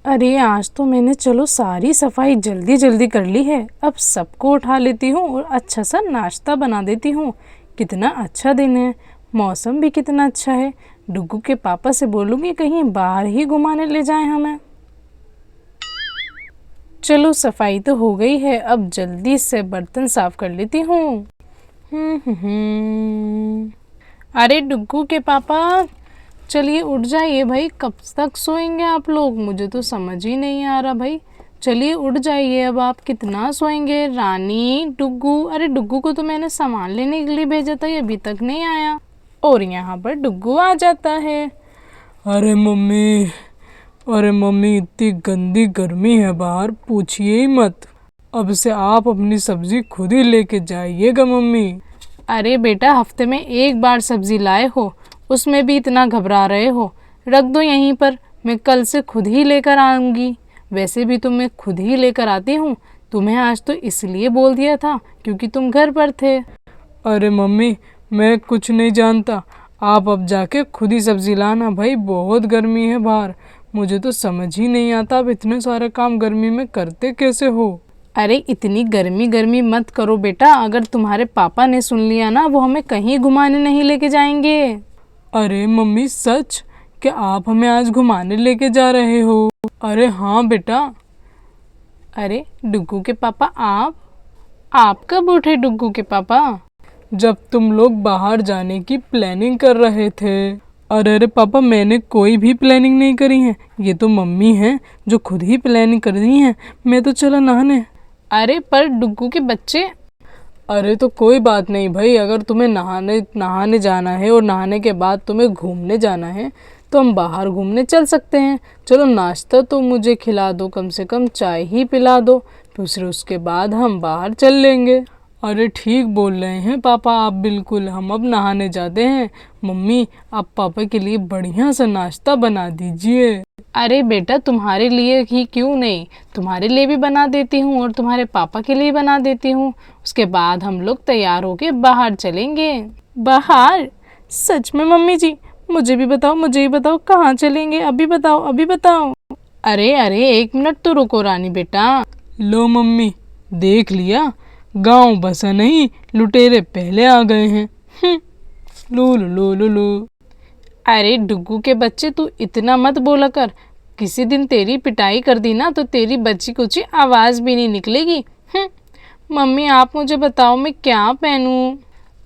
अरे आज तो मैंने चलो सारी सफाई जल्दी जल्दी कर ली है। अब सबको उठा लेती हूँ और अच्छा सा नाश्ता बना देती हूँ। कितना अच्छा दिन है, मौसम भी कितना अच्छा है। डुग्गू के पापा से बोलूँगी कहीं बाहर ही घुमाने ले जाएं हमें। चलो सफाई तो हो गई है, अब जल्दी से बर्तन साफ कर लेती हूँ। अरे डुग्गू के पापा, चलिए उठ जाइए भाई, कब तक सोएंगे आप लोग? मुझे तो समझ ही नहीं आ रहा भाई। चलिए उठ जाइए, अब आप कितना सोएंगे? रानी, डुग्गू, अरे डुग्गू को तो मैंने सामान लेने के लिए भेजा था, ये अभी तक नहीं आया। और यहाँ पर डुग्गू आ जाता है। अरे मम्मी, अरे मम्मी, इतनी गंदी गर्मी है बाहर, पूछिए ही मत। अब से आप अपनी सब्जी खुद ही लेके जाइएगा मम्मी। अरे बेटा, हफ्ते में एक बार सब्जी लाए हो, उसमें भी इतना घबरा रहे हो। रख दो यहीं पर, मैं कल से खुद ही लेकर आऊँगी। वैसे भी तो मैं खुद ही लेकर आती हूँ। तुम्हें आज तो इसलिए बोल दिया था क्योंकि तुम घर पर थे। अरे मम्मी, मैं कुछ नहीं जानता, आप अब जाके खुद ही सब्जी लाना। भाई बहुत गर्मी है बाहर, मुझे तो समझ ही नहीं आता आप इतने सारे काम गर्मी में करते कैसे हो। अरे इतनी गर्मी गर्मी मत करो बेटा, अगर तुम्हारे पापा ने सुन लिया ना, वो हमें कहीं घुमाने नहीं लेके जाएंगे। अरे मम्मी सच? क्या आप हमें आज घुमाने लेके जा रहे हो? अरे हाँ बेटा। अरे डुग्गू के पापा, आप कब उठे डुग्गू के पापा? जब तुम लोग बाहर जाने की प्लानिंग कर रहे थे। अरे पापा, मैंने कोई भी प्लानिंग नहीं करी है, ये तो मम्मी हैं जो खुद ही प्लानिंग कर रही हैं। मैं तो चला नहाने। अरे पर डुग्गू के बच्चे। अरे तो कोई बात नहीं भाई, अगर तुम्हें नहाने जाना है और नहाने के बाद तुम्हें घूमने जाना है तो हम बाहर घूमने चल सकते हैं। चलो नाश्ता तो मुझे खिला दो, कम से कम चाय ही पिला दो, फिर उसके बाद हम बाहर चल लेंगे। अरे ठीक बोल रहे हैं पापा आप, बिल्कुल हम अब नहाने जाते हैं। मम्मी, आप पापा के लिए बढ़िया सा नाश्ता बना दीजिए। अरे बेटा, तुम्हारे लिए ही क्यों नहीं, तुम्हारे लिए भी बना देती हूँ और तुम्हारे पापा के लिए बना देती हूँ। उसके बाद हम लोग तैयार होके बाहर चलेंगे। बाहर? सच में मम्मी जी? मुझे भी बताओ, मुझे ही बताओ, कहाँ चलेंगे? अभी बताओ, अभी बताओ। अरे अरे, एक मिनट तो रुको रानी बेटा। लो मम्मी, देख लिया, गांव बसा नहीं, लुटेरे पहले आ गए हैं। लो लो लो लो लो। अरे डुग्गू के बच्चे, तू इतना मत बोला कर। किसी दिन तेरी पिटाई कर दी ना तो तेरी बच्ची कुछ आवाज़ भी नहीं निकलेगी। मम्मी आप मुझे बताओ मैं क्या पहनूं?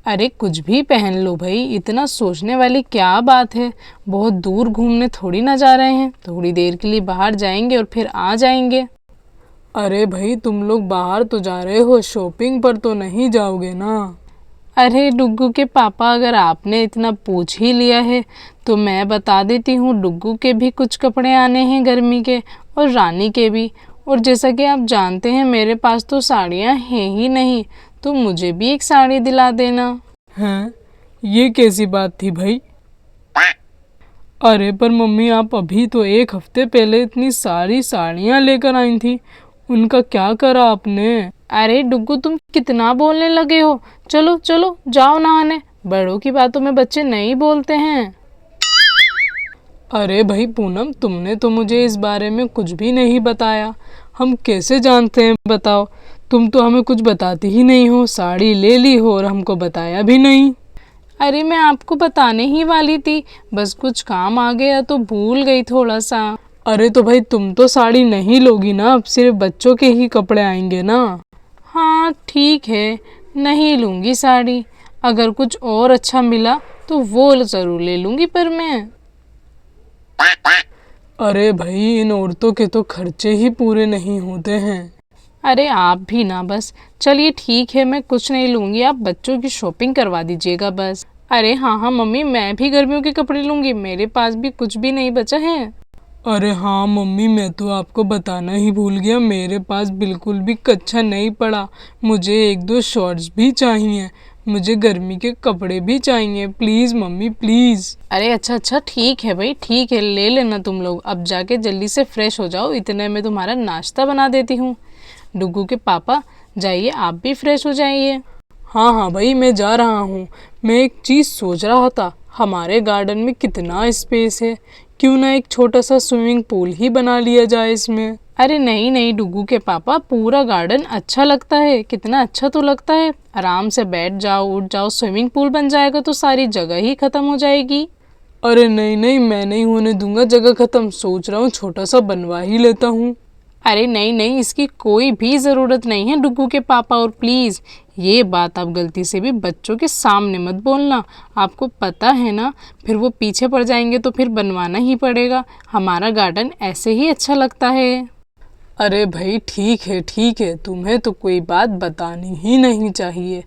अरे कुछ भी पहन लो भाई, इतना सोचने वाली क्या बात है। बहुत दूर घूमने थोड़ी ना जा रहे हैं, थोड़ी देर के लिए बाहर जाएंगे और फिर आ जाएंगे। अरे भाई, तुम लोग बाहर तो जा रहे हो, शॉपिंग पर तो नहीं जाओगे ना? अरे डुग्गू के पापा, अगर आपने इतना पूछ ही लिया है तो मैं बता देती हूँ, डुग्गू के भी कुछ कपड़े आने हैं गर्मी के, और रानी के भी। और जैसा कि आप जानते हैं मेरे पास तो साड़ियाँ हैं ही नहीं, तो मुझे भी एक साड़ी दिला देना। हैं? ये कैसी बात थी भाई? अरे पर मम्मी, आप अभी तो एक हफ्ते पहले इतनी सारी साड़ियाँ लेकर आई थी, उनका क्या करा आपने? अरे डुग्गू, तुम कितना बोलने लगे हो। चलो चलो जाओ नहाने, बड़ों की बातों में बच्चे नहीं बोलते हैं। अरे भाई पूनम, तुमने तो मुझे इस बारे में कुछ भी नहीं बताया, हम कैसे जानते हैं बताओ? तुम तो हमें कुछ बताती ही नहीं हो, साड़ी ले ली हो और हमको बताया भी नहीं। अरे मैं आपको बताने ही वाली थी, बस कुछ काम आ गया तो भूल गई थोड़ा सा। अरे तो भाई तुम तो साड़ी नहीं लोगी ना, अब सिर्फ बच्चों के ही कपड़े आएंगे ना? हाँ ठीक है, नहीं लूँगी साड़ी। अगर कुछ और अच्छा मिला तो वो ज़रूर ले लूँगी, पर मैं। अरे भाई, इन औरतों के तो खर्चे ही पूरे नहीं होते हैं। अरे आप भी ना, बस चलिए ठीक है, मैं कुछ नहीं लूँगी, आप बच्चों की शॉपिंग करवा दीजिएगा बस। अरे हाँ हाँ मम्मी, मैं भी गर्मियों के कपड़े लूँगी, मेरे पास भी कुछ भी नहीं बचा है। अरे हाँ मम्मी, मैं तो आपको बताना ही भूल गया, मेरे पास बिल्कुल भी कच्छा नहीं पड़ा। मुझे एक दो शॉर्ट्स भी चाहिए, मुझे गर्मी के कपड़े भी चाहिए, प्लीज़ मम्मी प्लीज़। अरे अच्छा ठीक है भाई, ठीक है, ले लेना तुम लोग। अब जाके जल्दी से फ्रेश हो जाओ, इतने में तुम्हारा नाश्ता बना देती हूँ। डुग्गू के पापा जाइए, आप भी फ्रेश हो जाइए। हाँ हाँ भाई, मैं जा रहा हूँ। मैं एक चीज़ सोच रहा था, हमारे गार्डन में कितना स्पेस है, क्यों ना एक छोटा सा स्विमिंग पूल ही बना लिया जाए इसमें। अरे नहीं नहीं डुगू के पापा, पूरा गार्डन अच्छा लगता है, कितना अच्छा तो लगता है। आराम से बैठ जाओ, उठ जाओ, स्विमिंग पूल बन जाएगा तो सारी जगह ही खत्म हो जाएगी। अरे नहीं नहीं, मैं नहीं होने दूंगा जगह खत्म, सोच रहा हूँ छोटा सा बनवा ही लेता हूँ। अरे नहीं नहीं, इसकी कोई भी ज़रूरत नहीं है डुगू के पापा, और प्लीज़ ये बात आप गलती से भी बच्चों के सामने मत बोलना। आपको पता है ना, फिर वो पीछे पड़ जाएंगे तो फिर बनवाना ही पड़ेगा। हमारा गार्डन ऐसे ही अच्छा लगता है। अरे भाई ठीक है, तुम्हें तो कोई बात बतानी ही नहीं चाहिए।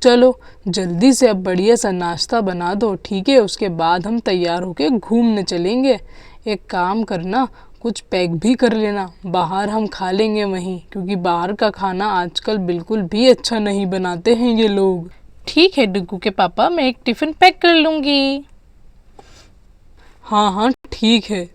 चलो जल्दी से अब बढ़िया सा नाश्ता बना दो, ठीक है? उसके बाद हम तैयार होके घूमने चलेंगे। एक काम करना, कुछ पैक भी कर लेना, बाहर हम खा लेंगे वहीं, क्योंकि बाहर का खाना आजकल बिल्कुल भी अच्छा नहीं बनाते हैं ये लोग। ठीक है डुगू के पापा, मैं एक टिफ़िन पैक कर लूँगी। हाँ हाँ ठीक है,